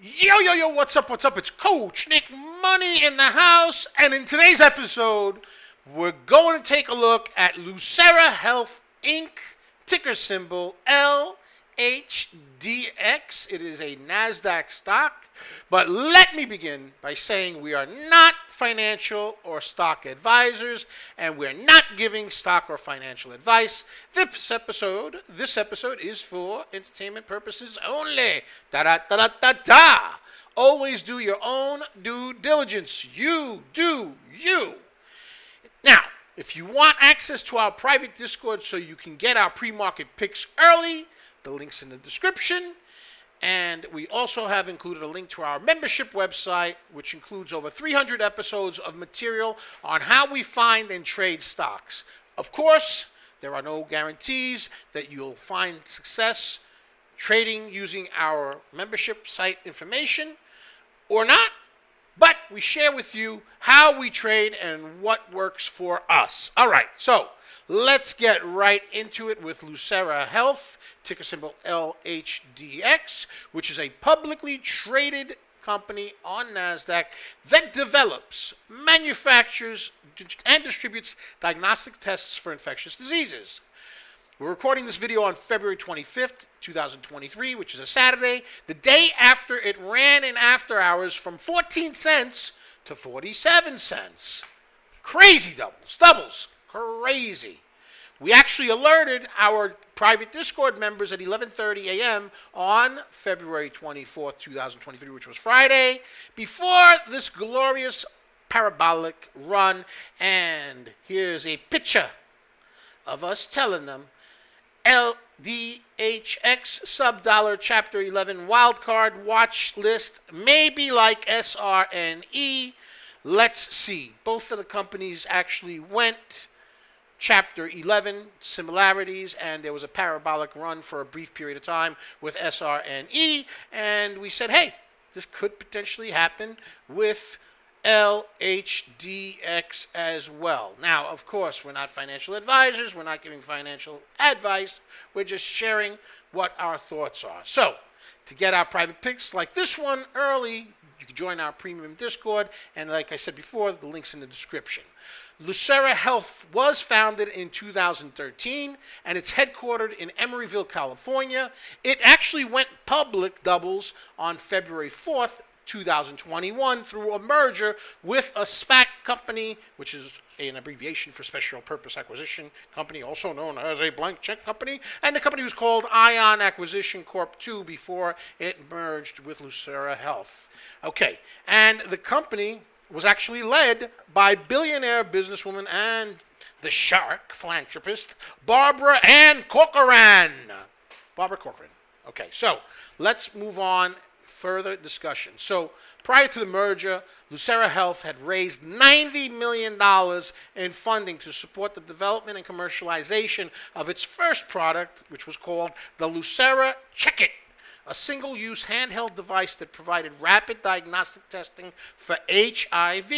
Yo, yo, yo, what's up, what's up? It's Coach Nick Money in the house. And in today's episode, we're going to take a look at Lucera Health Inc., ticker symbol LHDX. It is a NASDAQ stock. But let me begin by saying we are not financial or stock advisors, and we're not giving stock or financial advice. This episode is for entertainment purposes only. Da-da-da-da-da-da. Always do your own due diligence. You do you. Now, if you want access to our private Discord so you can get our pre-market picks early, the link's in the description. And we also have included a link to our membership website, which includes over 300 episodes of material on how we find and trade stocks. Of course, there are no guarantees that you'll find success trading using our membership site information or not, but we share with you how we trade and what works for us. All right, so let's get right into it with Lucera Health, ticker symbol LHDX, which is a publicly traded company on NASDAQ that develops, manufactures, and distributes diagnostic tests for infectious diseases. We're recording this video on February 25th, 2023, which is a Saturday, the day after it ran in after hours from 14 cents to 47 cents. Crazy doubles, crazy. We actually alerted our private Discord members at 11:30 a.m. on February 24th, 2023, which was Friday, before this glorious parabolic run. And here's a picture of us telling them LDHX sub-dollar chapter 11 wildcard watch list may be like SRNE. Let's see. Both of the companies actually went Chapter 11, similarities, and there was a parabolic run for a brief period of time with SRNE, and we said, hey, this could potentially happen with LHDX as well. Now, of course, we're not financial advisors. We're not giving financial advice. We're just sharing what our thoughts are. So, to get our private picks like this one early, you can join our premium Discord, and like I said before, the link's in the description. Lucera Health was founded in 2013, and it's headquartered in Emeryville, California. It actually went public doubles on February 4th, 2021 through a merger with a SPAC company, which is an abbreviation for Special Purpose Acquisition Company, also known as a blank check company. And the company was called Ion Acquisition Corp. 2 before it merged with Lucera Health. Okay, and the company was actually led by billionaire businesswoman and the shark philanthropist Barbara Ann Corcoran. Barbara Corcoran. Okay, so let's move on. Further discussion. So prior to the merger, Lucera Health had raised $90 million in funding to support the development and commercialization of its first product, which was called the Lucera Check-It, a single-use handheld device that provided rapid diagnostic testing for HIV.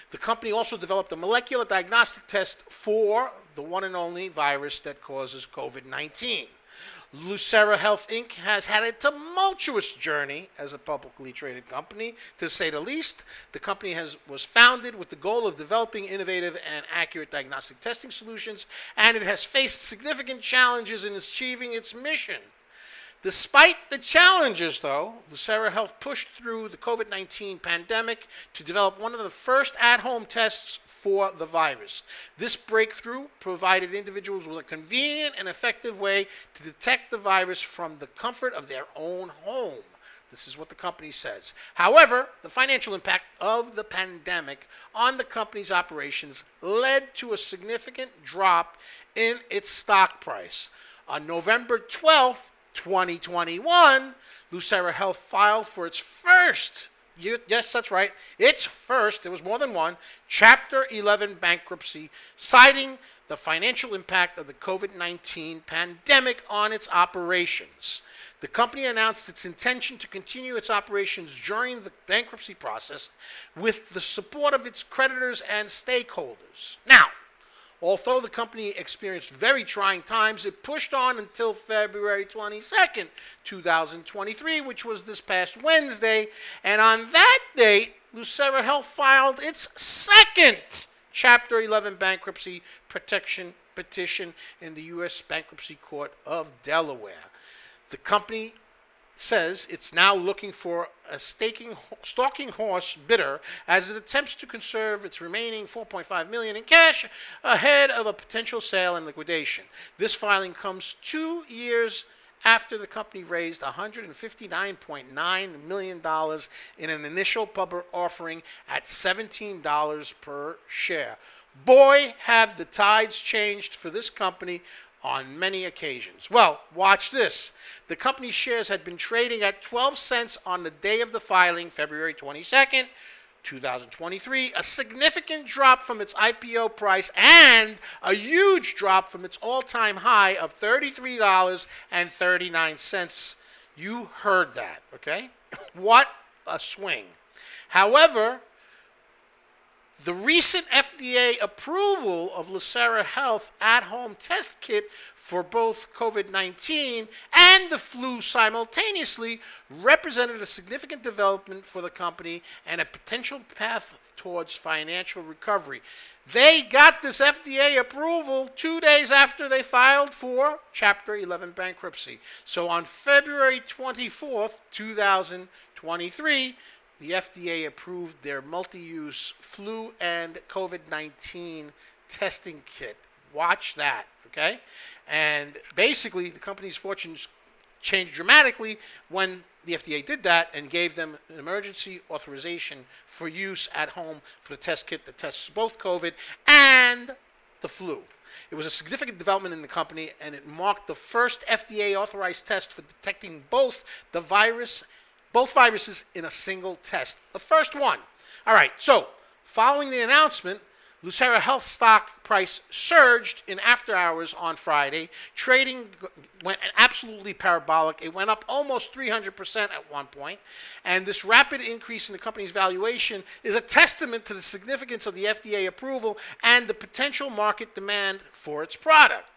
The company also developed a molecular diagnostic test for the one and only virus that causes COVID-19. Lucera Health Inc. has had a tumultuous journey as a publicly traded company, to say the least. The company was founded with the goal of developing innovative and accurate diagnostic testing solutions, and it has faced significant challenges in achieving its mission. Despite the challenges, though, Lucera Health pushed through the COVID-19 pandemic to develop one of the first at-home tests for the virus. This breakthrough provided individuals with a convenient and effective way to detect the virus from the comfort of their own home. This is what the company says. However, the financial impact of the pandemic on the company's operations led to a significant drop in its stock price. On November 12th, 2021, Lucera Health filed for its first, yes, that's right, its first, there was more than one, Chapter 11 bankruptcy, citing the financial impact of the COVID-19 pandemic on its operations. The company announced its intention to continue its operations during the bankruptcy process with the support of its creditors and stakeholders. Now, Although the company experienced very trying times, it pushed on until February 22nd, 2023, which was this past Wednesday. And on that date, Lucera Health filed its second Chapter 11 bankruptcy protection petition in the U.S. Bankruptcy Court of Delaware. The company says it's now looking for a stalking horse bidder as it attempts to conserve its remaining $4.5 million in cash ahead of a potential sale and liquidation. This filing comes 2 years after the company raised $159.9 million in an initial public offering at $17 per share. Boy, have the tides changed for this company on many occasions. Well, watch this. The company's shares had been trading at 12 cents on the day of the filing, February 22nd, 2023, a significant drop from its IPO price and a huge drop from its all-time high of $33.39. You heard that, okay? What a swing. However, the recent FDA approval of Lucera Health at-home test kit for both COVID-19 and the flu simultaneously represented a significant development for the company and a potential path towards financial recovery. They got this FDA approval 2 days after they filed for Chapter 11 bankruptcy. So on February 24th, 2023, the FDA approved their multi-use flu and COVID-19 testing kit. Watch that, okay? And basically, the company's fortunes changed dramatically when the FDA did that and gave them an emergency authorization for use at home for the test kit that tests both COVID and the flu. It was a significant development in the company, and it marked the first FDA-authorized test for detecting both viruses in a single test. The first one. All right, so following the announcement, Lucera Health stock price surged in after hours on Friday. Trading went absolutely parabolic. It went up almost 300% at one point. And this rapid increase in the company's valuation is a testament to the significance of the FDA approval and the potential market demand for its product.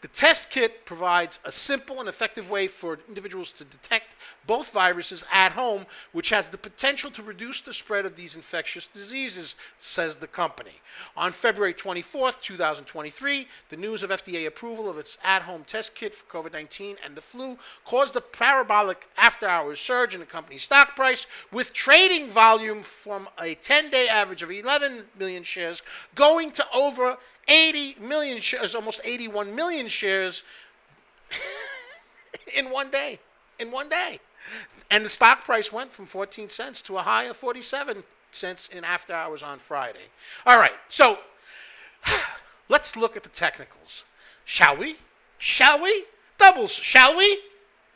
The test kit provides a simple and effective way for individuals to detect both viruses at home, which has the potential to reduce the spread of these infectious diseases, says the company. On February 24th, 2023, the news of FDA approval of its at-home test kit for COVID-19 and the flu caused a parabolic after-hours surge in the company's stock price, with trading volume from a 10-day average of 11 million shares going to over 80 million shares, almost 81 million shares in one day. And the stock price went from 14 cents to a high of 47 cents in after hours on Friday. All right, so let's look at the technicals. Shall we? Shall we? Doubles, shall we?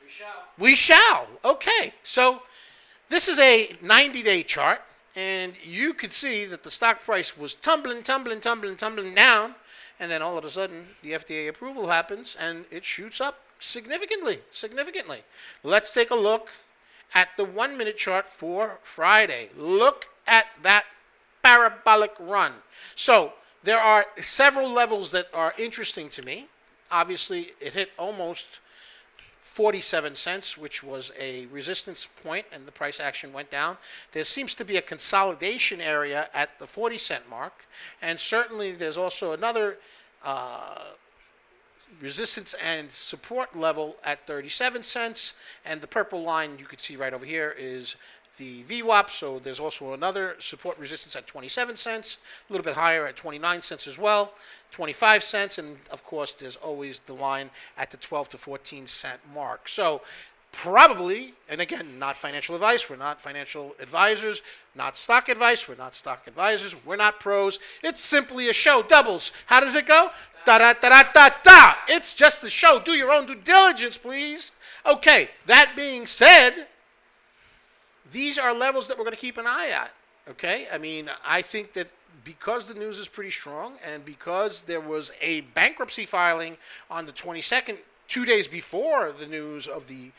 We shall. We shall. Okay, so this is a 90-day chart. And you could see that the stock price was tumbling down. And then all of a sudden, the FDA approval happens, and it shoots up significantly. Let's take a look at the 1-minute chart for Friday. Look at that parabolic run. So there are several levels that are interesting to me. Obviously, it hit almost 47 cents, which was a resistance point, and the price action went down. There seems to be a consolidation area at the 40-cent mark, and certainly there's also another resistance and support level at 37 cents, and the purple line you can see right over here is the VWAP, so there's also another support resistance at 27 cents, a little bit higher at 29 cents as well, 25 cents, and of course there's always the line at the 12 to 14 cent mark. So probably, and again, not financial advice, we're not financial advisors, not stock advice, we're not stock advisors, we're not pros, it's simply a show. Doubles, how does it go? Da-da-da-da-da-da. It's just a show. Do your own due diligence, please. Okay, that being said, these are levels that we're going to keep an eye at, okay? I mean, I think that because the news is pretty strong and because there was a bankruptcy filing on the 22nd, 2 days before the news of the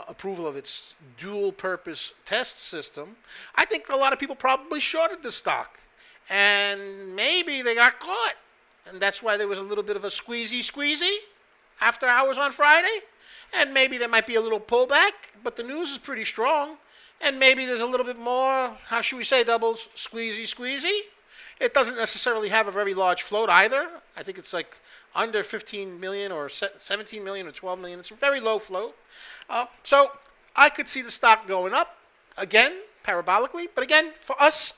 approval of its dual-purpose test system, I think a lot of people probably shorted the stock. And maybe they got caught. and that's why there was a little bit of a squeezy after hours on Friday. And maybe there might be a little pullback, but the news is pretty strong. And maybe there's a little bit more, how should we say, doubles, squeezy. It doesn't necessarily have a very large float either. I think it's like under 15 million or 17 million or 12 million. It's a very low float. So I could see the stock going up again, parabolically. But again, for us,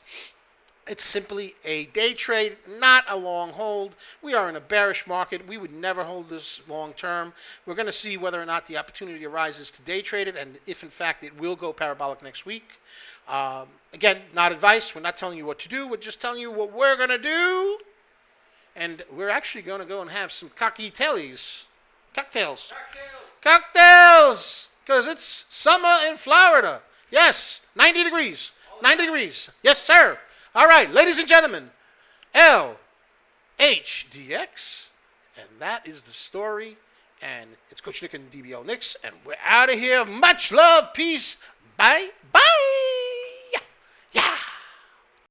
it's simply a day trade, not a long hold. We are in a bearish market. We would never hold this long term. We're going to see whether or not the opportunity arises to day trade it, and if in fact it will go parabolic next week. Again, not advice. We're not telling you what to do. We're just telling you what we're going to do. And we're actually going to go and have some cocktails. Because it's summer in Florida. Yes, 90 degrees. 90 degrees. Yes, sir. All right, ladies and gentlemen, Lhdx, and that is the story. And it's Coach Nick and DBL Nicks, and we're out of here. Much love, peace, bye.